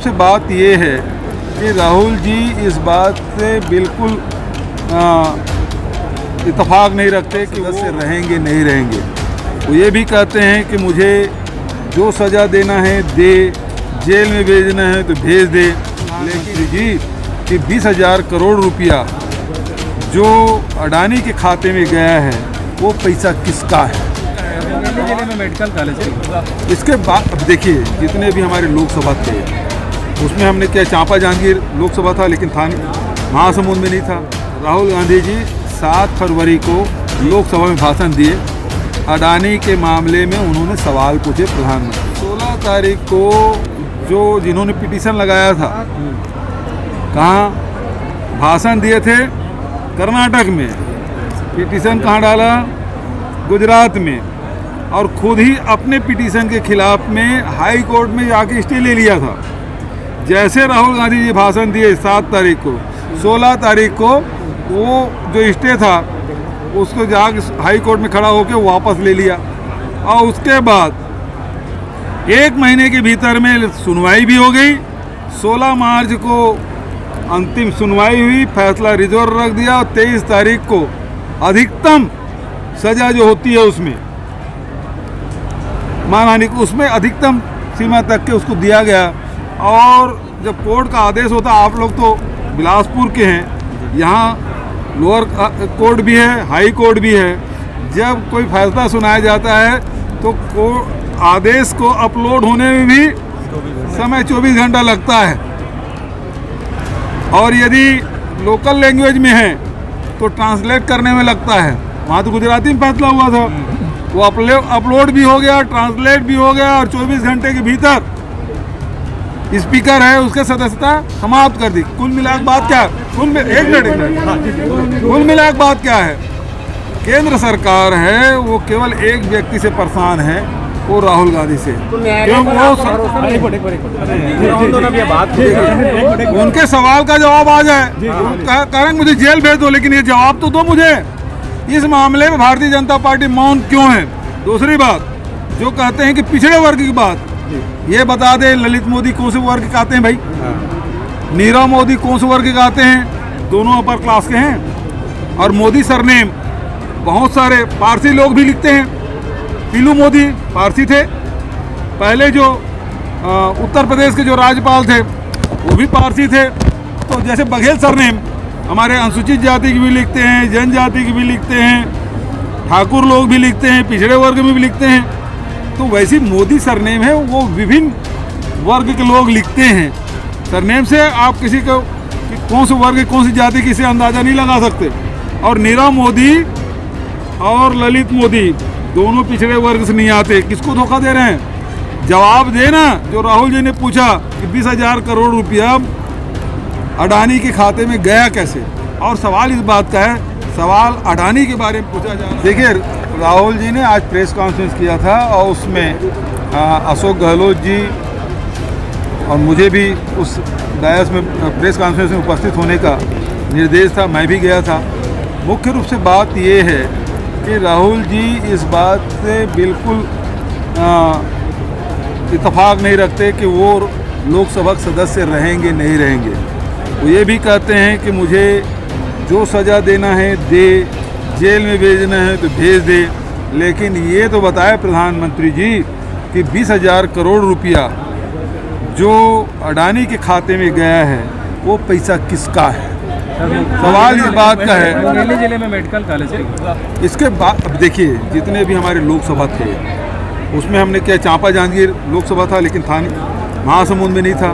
से बात ये है कि राहुल जी इस बात से बिल्कुल इत्तेफाक नहीं रखते कि वो रहेंगे नहीं रहेंगे। वो ये भी कहते हैं कि मुझे जो सज़ा देना है दे, जेल में भेजना है तो भेज दे, लेकिन जी कि 20,000 करोड़ रुपया जो अडानी के खाते में गया है वो पैसा किसका है? जिले में मेडिकल कॉलेज है। इसके बाद अब देखिए जितने भी हमारे लोकसभा थे उसमें हमने क्या, चांपा जहांगीर लोकसभा था लेकिन था नहीं, महासमुंद में नहीं था। राहुल गांधी जी 7 फरवरी को लोकसभा में भाषण दिए, अडानी के मामले में उन्होंने सवाल पूछे प्रधानमंत्री। 16 तारीख को जो जिन्होंने पिटीशन लगाया था, कहाँ भाषण दिए थे? कर्नाटक में। पिटीशन कहाँ डाला? गुजरात में। और खुद ही अपने पिटीशन के खिलाफ में हाई कोर्ट में जाके स्टे ले लिया था। जैसे राहुल गांधी जी भाषण दिए 7 तारीख को, 16 तारीख को वो जो स्टे था उसको जाके हाई कोर्ट में खड़ा होकर वापस ले लिया। और उसके बाद 1 महीने के भीतर में सुनवाई भी हो गई। 16 मार्च को अंतिम सुनवाई हुई, फैसला रिजर्व रख दिया और 23 तारीख को अधिकतम सज़ा जो होती है उसमें मानहानि को, उसमें अधिकतम सीमा तक के उसको दिया गया। और जब कोर्ट का आदेश होता, आप लोग तो बिलासपुर के हैं, यहाँ लोअर कोर्ट भी है, हाई कोर्ट भी है। जब कोई फैसला सुनाया जाता है तो आदेश को अपलोड होने में भी समय 24 घंटा लगता है। और यदि लोकल लैंग्वेज में है तो ट्रांसलेट करने में लगता है। वहाँ तो गुजराती में फैसला हुआ था, वो अपलोड भी हो गया, ट्रांसलेट भी हो गया और 24 घंटे के भीतर स्पीकर है उसके सदस्यता समाप्त कर दी। कुल मिलाकर बात क्या है? कुल मिलाकर बात क्या है? केंद्र सरकार है वो केवल एक व्यक्ति से परेशान है, वो राहुल गांधी से। उनके सवाल का जवाब आ जाए, कहेंगे मुझे जेल भेज दो, लेकिन ये जवाब तो दो मुझे, इस मामले में भारतीय जनता पार्टी मौन क्यों है? दूसरी बात, जो कहते हैं कि पिछड़े वर्ग की बात, ये बता दें ललित मोदी कौन से वर्ग के आते हैं भाई? नीरव मोदी कौन से वर्ग के आते हैं? दोनों अपर क्लास के हैं। और मोदी सरनेम बहुत सारे पारसी लोग भी लिखते हैं। पीलू मोदी पारसी थे। पहले जो उत्तर प्रदेश के जो राज्यपाल थे वो भी पारसी थे। तो जैसे बघेल सरनेम हमारे अनुसूचित जाति की भी लिखते हैं, जनजाति की भी लिखते हैं, ठाकुर लोग भी लिखते हैं, पिछड़े वर्ग में भी लिखते हैं। तो वैसी मोदी सरनेम है, वो विभिन्न वर्ग के लोग लिखते हैं। सरनेम से आप किसी को कि कौन से वर्ग कौन सी जाति किसी अंदाज़ा नहीं लगा सकते। और नीरव मोदी और ललित मोदी दोनों पिछड़े वर्ग से नहीं आते। किसको धोखा दे रहे हैं? जवाब देना जो राहुल जी ने पूछा कि 20,000 करोड़ रुपया अडानी के खाते में गया कैसे। और सवाल इस बात का है, सवाल अडानी के बारे में पूछा जा रहा है। देखिए राहुल जी ने आज प्रेस कॉन्फ्रेंस किया था और उसमें अशोक गहलोत जी और मुझे भी उस डायस में प्रेस कॉन्फ्रेंस में उपस्थित होने का निर्देश था, मैं भी गया था। मुख्य रूप से बात ये है कि राहुल जी इस बात से बिल्कुल इत्तेफाक नहीं रखते कि वो लोकसभा सदस्य रहेंगे नहीं रहेंगे। वो ये भी कहते हैं कि मुझे जो सज़ा देना है दे, जेल में भेजना है तो भेज दे, लेकिन ये तो बताए प्रधानमंत्री जी कि 20,000 करोड़ रुपया जो अडानी के खाते में गया है वो पैसा किसका है? सवाल इस बात का है। जिले में मेडिकल कॉलेज है। इसके बाद अब देखिए जितने भी हमारे लोकसभा थे उसमें हमने क्या, चांपा जहांगीर लोकसभा था लेकिन था नहीं, महासमुंद में नहीं था।